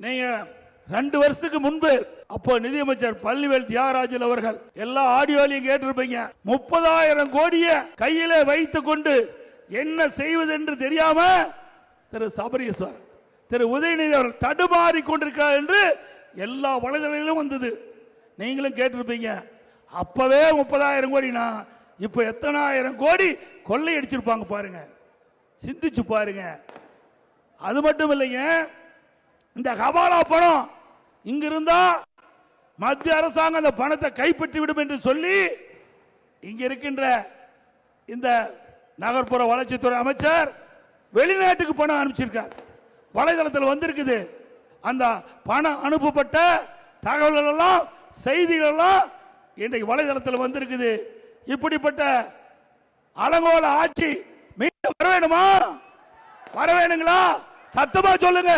நீங்க 2 வருஷத்துக்கு முன்பு அப்போ நிதியமைச்சர் பள்ளிவேல் தியாகராஜன் அவர்கள் எல்லா ஆடியோலையும் கேட்டிருப்பீங்க. 30,000 கோடியை கையில வைத்துக் கொண்டு என்ன செய்வது என்று தெரியாம திரு சபரீஸ்வர், திரு உதயநிதி அவர்கள் தடுமாறி கொண்டிருக்கிறார் என்று எல்லா வலைதளங்களிலும் வந்தது. நீங்களும் கேட்டிருப்பீங்க. அப்பவே 30,000 கோடினா இப்ப எத்தனை ஆயிரம் கோடி கொள்ளையடிச்சிருப்பாங்க பாருங்க, சிந்திச்சு பாருங்க. அது மட்டும் இல்லைங்க, இந்த ஹவாலா பணம் இங்க இருந்தா மத்திய அரசாங்கம் அந்த பணத்தை கைப்பற்றி விடும் என்று சொல்லி இங்க இருக்கின்ற இந்த நகர்ப்புற வளர்ச்சித்துறை அமைச்சர் வெளிநாட்டுக்கு பணம் அனுப்பிச்சிருக்கார். வலைதளத்தில் வந்திருக்குது. அந்த பணம் அனுப்பப்பட்ட தகவல்கள் எல்லாம், செய்திகள் எல்லாம் இன்றைக்கு வலைதளத்தில் வந்திருக்குது. இப்படிப்பட்ட அலங்கோல ஆட்சி மீண்டும் வர வேணுமா? வர வேணுங்களா? சத்தமா சொல்லுங்க.